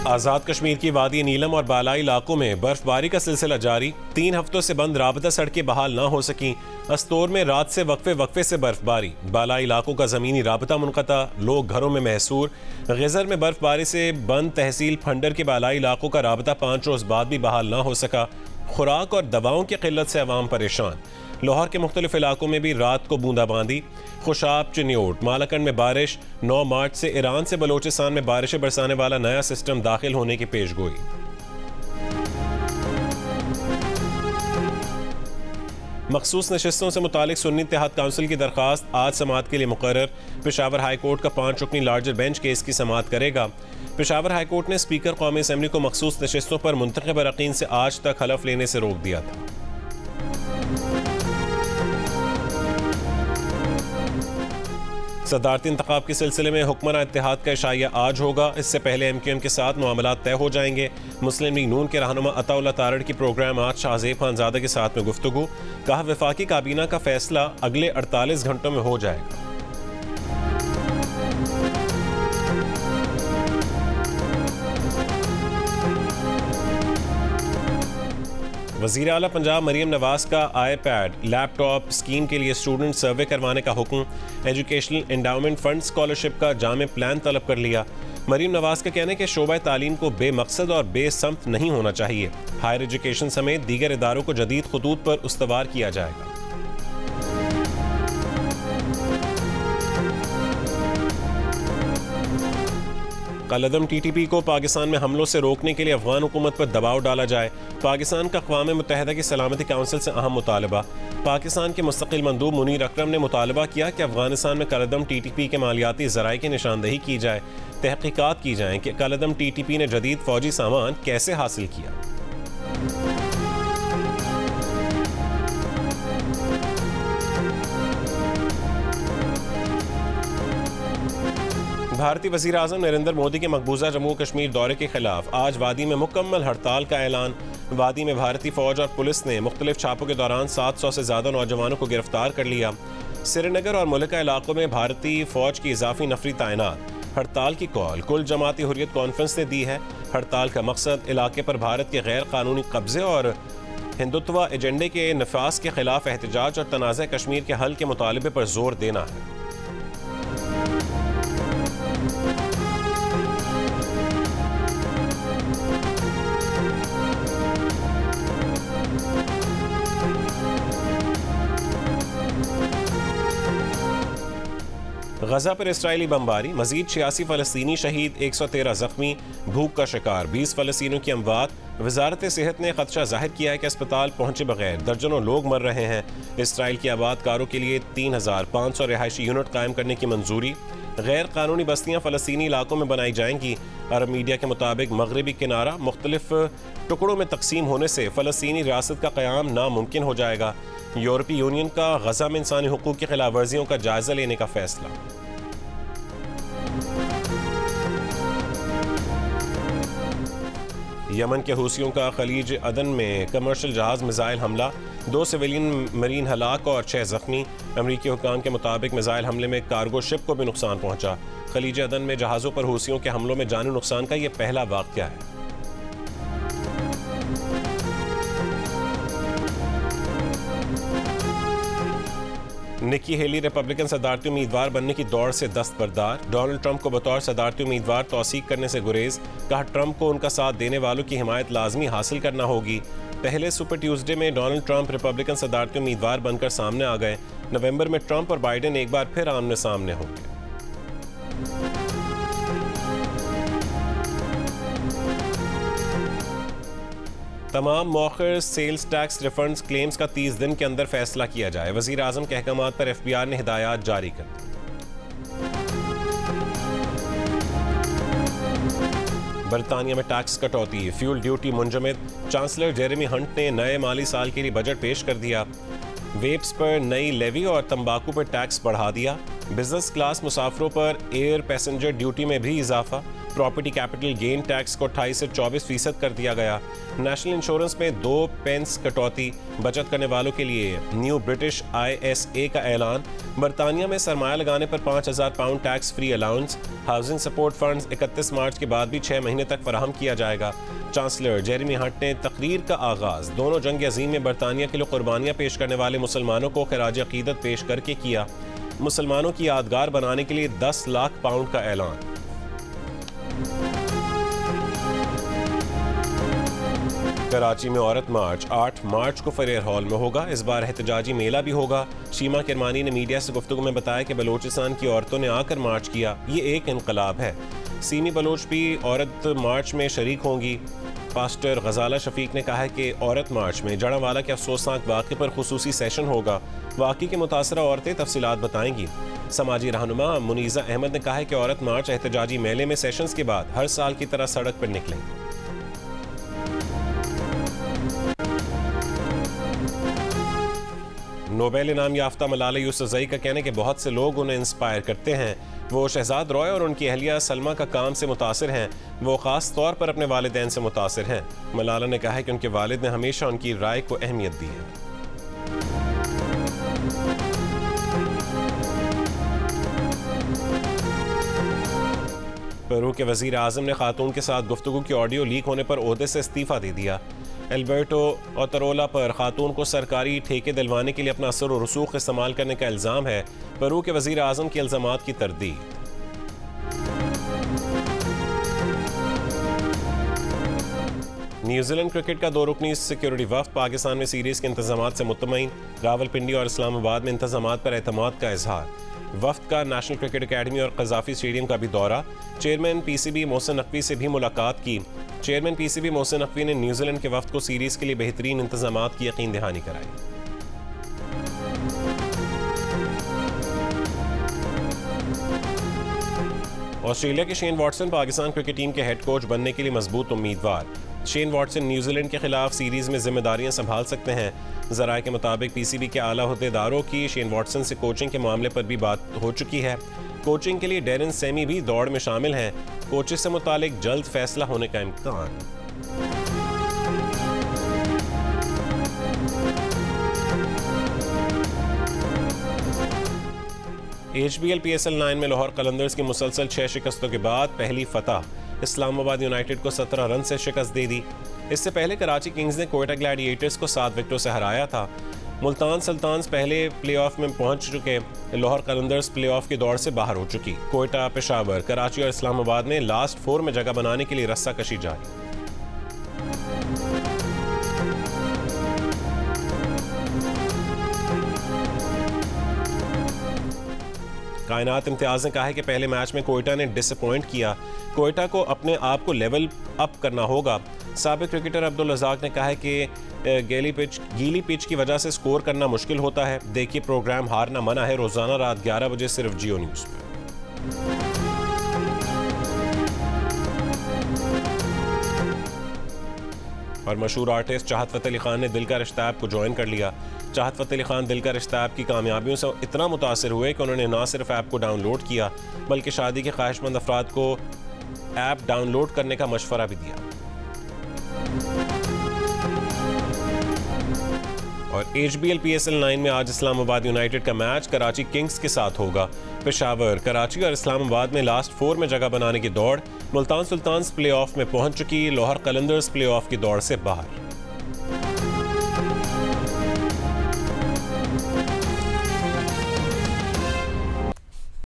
आज़ाद कश्मीर की वादी नीलम और बालाई इलाकों में बर्फबारी का सिलसिला जारी। 3 हफ्तों से बंद राबता सड़कें बहाल न हो सकी। अस्तोर में रात से वक्फे से बर्फबारी। बालाई इलाकों का ज़मीनी राबता मुनक़ता, लोग घरों में महसूर। गज़र में बर्फबारी से बंद तहसील फंडर के बालाई इलाकों का राबता 5 रोज़ बाद भी बहाल न हो सका। खुराक और दवाओं की किल्लत से अवाम परेशान। लाहौर के मुख्तलिफ इलाकों में भी रात को बूंदाबांदी। खुशाब, चिन्योट, मालाकंड में बारिश। 9 मार्च से ईरान से बलोचिस्तान में बारिशें बरसाने वाला नया सिस्टम दाखिल होने की पेशगोई। मखसूस नशिस्तों से मुतालिक सुन्नी इत्तेहाद काउंसिल की दरख्वास्त आज समाअत के लिए मुकर्रर। पेशावर हाई कोर्ट का 5 रुकनी लार्जर बेंच केस की समाअत करेगा। पेशावर हाई कोर्ट ने स्पीकर कौमी असम्बली को मखसूस नशिस्तों पर मुंतखब अरकान से आज तक हलफ लेने से रोक दिया था। सदारती इंतखाब के सिलसिले में हुक्मरान इत्तेहाद का इशाइया आज होगा। इससे पहले MQM के साथ मामलात तय हो जाएंगे। मुस्लिम लीग नून के रहनुमा अताउल्लाह तारड़ की प्रोग्राम आज शाहज़ेब खानज़ादा के साथ में गुफ्तगू। कहा वफाकी काबीना का फैसला अगले 48 घंटों में हो जाएगा। वज़ीर आला पंजाब मरीम नवाज का iPad लैपटॉप स्कीम के लिए स्टूडेंट सर्वे करवाने का हुक्म। एजुकेशनल एंडाउमेंट फंड स्कॉलरशिप का जामे प्लान तलब कर लिया। मरीम नवाज का कहना है कि शोबा तालीम को बेमकसद और बेसमत नहीं होना चाहिए। हायर एजुकेशन समेत दीगर इदारों को जदीद खतूत पर उस्तवार किया जाएगा। कलअदम TTP को पाकिस्तान में हमलों से रोकने के लिए अफगान हुकूमत पर दबाव डाला जाए। पाकिस्तान का अक़वाम मुत्तहिदा की सलामती काउंसिल से अहम मुतालबा। पाकिस्तान के मुस्तकिल मंदूब मुनीर अकरम ने मुतालबा किया कि अफगानिस्तान में कलअदम TTP के मालियाती ज़राए की निशानदही की जाए। तहक़ीक़ात की जाए कि कलअदम TTP ने जदीद फ़ौजी सामान कैसे हासिल किया। भारतीय वज़ीर आज़म नरेंद्र मोदी के मकबूजा जम्मू कश्मीर दौरे के खिलाफ आज वादी में मुकम्मल हड़ताल का ऐलान। वादी में भारतीय फौज और पुलिस ने मुख्तलिफ छापों के दौरान 700 से ज़्यादा नौजवानों को गिरफ्तार कर लिया। श्रीनगर और मुल्का इलाकों में भारतीय फौज की इजाफी नफरी तैनात। हड़ताल की कॉल कुल जमाती हुर्रियत कॉन्फ्रेंस ने दी है। हड़ताल का मकसद इलाके पर भारत के गैर कानूनी कब्जे और हिंदुत्व एजेंडे के नफाज के खिलाफ एहतजाज और तनाज़ा कश्मीर के हल के मुतालबे पर जोर देना है। गजा पर इसराइली बमबारी, मजीद 86 फ़लस्तीनी शहीद, 113 जख्मी, भूख का शिकार, 20 फ़लस्तीनियों की अमवात। वजारत सेहत ने खदशा जाहिर किया है कि अस्पताल पहुंचे बगैर दर्जनों लोग मर रहे हैं। इसराइल के आबादकारों के लिए 3500 रिहायशी यूनिट कायम करने की मंजूरी। गैर कानूनी बस्तियां फ़लस्तीनी इलाकों में बनाई जाएंगी। अरब मीडिया के मुताबिक मगरबी किनारा मुख्तलिफ टुकड़ों में तकसीम होने से फ़लस्तीनी रियासत का क़याम नामुमकिन हो जाएगा। यूरोपीय यूनियन का गजा में इंसानी हुकूक की खिलाफ वर्जियों का जायजा लेने का फैसला। यमन के हूसियों का खलीज अदन में कमर्शियल जहाज मिसाइल हमला, 2 सिविलियन मरीन हलाक और 6 जख्मी। अमरीकी हुकाम के मुताबिक मिसाइल हमले में कार्गो शिप को भी नुकसान पहुंचा। खलीज अदन में जहाज़ों पर हूसियों के हमलों में जानी नुकसान का यह पहला वाक़या है। निकी हेली रिपब्लिकन सदारती उम्मीदवार बनने की दौड़ से दस्तबरदार। डोनाल्ड ट्रंप को बतौर सदारती उम्मीदवार तौसीक करने से गुरेज। कहा ट्रंप को उनका साथ देने वालों की हिमायत लाजमी हासिल करना होगी। पहले सुपर ट्यूसडे में डोनाल्ड ट्रंप रिपब्लिकन सदारती उम्मीदवार बनकर सामने आ गए। नवंबर में ट्रंप और बाइडेन एक बार फिर आमने सामने होंगे। तमाम मौखर सेल्स टैक्स रिफंड्स क्लेम्स का 30 दिन के अंदर फैसला किया जाए। वज़ीर आज़म के अहकामात पर FBI ने हिदायत जारी कर दी। बरतानिया में टैक्स कटौती, फ्यूल ड्यूटी मुंजमद। चांसलर जेरेमी हंट ने नए माली साल के लिए बजट पेश कर दिया। वेप्स पर नई लेवी और तंबाकू पर टैक्स बढ़ा दिया। बिजनेस क्लास मुसाफरों पर एयर पैसेंजर ड्यूटी में भी इजाफा। प्रॉपर्टी कैपिटल गेन टैक्स को 28 से 24% कर दिया गया। नेशनल इंश्योरेंस में 2 पेंस कटौती। बचत करने वालों के लिए न्यू ब्रिटिश ISA का ऐलान। बरतानिया में सरमाया लगाने पर 5,000 pound tax free allowance. Housing support funds 31 मार्च के बाद भी 6 महीने तक फराहम किया जाएगा। चांसलर जेरेमी हंट ने तकरीर का आगाज दोनों जंग अजीम में बरतानिया के लिए कुर्बानियां पेश करने वाले मुसलमानों को खराज अकीदत पेश करके किया। मुसलमानों की यादगार बनाने के लिए 10 लाख पाउंड का ऐलान। कराची में औरत मार्च 8 मार्च को फरेर हॉल में होगा। इस बार एहतजाजी मेला भी होगा। शीमा किरमानी ने मीडिया से गुफ्तगू में बताया कि बलोचिस्तान की औरतों ने आकर मार्च किया, ये एक इनकलाब है। सीमी बलोच भी औरत मार्च में शरीक होंगी। पास्टर गजाला शफीक ने कहा है कि औरत मार्च में जड़ावाला के अफसोसनाक वाक़े पर खुसूसी सेशन होगा। वाक़े की मुतासरा औरतें तफसीलात बताएंगी। समाजी रहनुमा मुनीज़ा अहमद ने कहा है कि औरत मार्च एहतजाजी मेले में सेशंस के बाद हर साल की तरह सड़क पर निकलेंगी। नोबेल इनाम याफ्ता मलाला यूसुफजई का कहना है कि बहुत से लोग उन्हें इंस्पायर करते हैं। वो शहजाद रॉय और उनकी अहलिया सलमा का काम से मुतासिर हैं। वो ख़ास तौर पर अपने वालिदैन से मुतासिर हैं। मलाला ने कहा है कि उनके वालिद ने हमेशा उनकी राय को अहमियत दी है। पेरू के वज़ीर आज़म ने खातून के साथ गुफ्तगू की ऑडियो लीक होने पर ओहदे से इस्तीफ़ा दे दिया। एल्बर्टो ओतरोला पर खातून को सरकारी ठेके दिलवाने के लिए अपना असर और रसूख इस्तेमाल करने का इल्ज़ाम है। पेरू के वज़ीर आज़म के इल्ज़ामात की तरदीद। न्यूजीलैंड क्रिकेट का 2 रुकनी सिक्योरिटी वफ्द पाकिस्तान में सीरीज़ के इंतजामात से मुतमईन। रावलपिंडी और इस्लामाबाद में इंतजामात पर एतमाद का इजहार। वफ्द का नेशनल क्रिकेट अकेडमी और कज़ाफ़ी स्टेडियम का भी दौरा। चेयरमैन PCB मोहसिन नकवी से भी मुलाकात की। चेयरमैन PCB मोहसिन नकवी ने न्यूजीलैंड के वफ्द को सीरीज़ के लिए बेहतरीन इंतजामात की यकीन दहानी कराई। ऑस्ट्रेलिया के Shane Watson Pakistan cricket team के हेड कोच बनने के लिए मजबूत उम्मीदवार। शेन वॉटसन न्यूजीलैंड के खिलाफ सीरीज में जिम्मेदारियां संभाल सकते हैं। ज़राए के मुताबिक PCB के आला अहदेदारों की शेन वॉटसन से कोचिंग के मामले पर भी बात हो चुकी है। कोचिंग के लिए डेरन सेमी भी दौड़ में शामिल हैं। कोचेस से मुतालिक जल्द फैसला होने का इम्कान। HBL PSL 9 में लाहौर कलंदर्स की मुसलसल 6 शिकस्तों के बाद पहली फतह। इस्लामाबाद यूनाइटेड को 17 रन से शिकस्त दे दी। इससे पहले कराची किंग्स ने कोयटा ग्लैडिएटर्स को 7 विकेटों से हराया था। मुल्तान सुल्तान्स पहले प्लेऑफ में पहुंच चुके। लाहौर कलंदर्स प्लेऑफ की दौड़ से बाहर हो चुकी। कोयटा, पेशावर, कराची और इस्लामाबाद में लास्ट 4 में जगह बनाने के लिए रस्साकशी जारी। कायनात इम्तियाज ने कहा है कि पहले मैच में कोयटा ने डिसअपॉइंट किया। कोयटा को अपने आप को लेवल अप करना होगा। साबिक क्रिकेटर अब्दुल रज़ाक ने कहा है कि गीली पिच की वजह से स्कोर करना मुश्किल होता है। देखिए प्रोग्राम हारना मना है, रोजाना रात 11 बजे सिर्फ जियो न्यूज़ पर। और मशहूर आर्टिस्ट चाहत फ़तेह अली खान ने दिल का रिश्ता ऐप को ज्वाइन कर लिया। चाहत फ़तेह अली खान दिल का रिश्ता ऐप की कामयाबियों से इतना मुतासिर हुए कि उन्होंने न सिर्फ ऐप को डाउनलोड किया बल्कि शादी के ख्वाहिशमंद अफराद को ऐप डाउनलोड करने का मशवरा भी दिया। और HBL PSL 9 में आज इस्लामाबाद यूनाइटेड का मैच कराची किंग्स के साथ होगा। पेशावर, कराची और इस्लामाबाद में लास्ट 4 में जगह बनाने की दौड़। मुल्तान सुल्तान्स प्लेऑफ में पहुंच चुकी। लाहौर कलंदर्स प्लेऑफ की दौड़ से बाहर।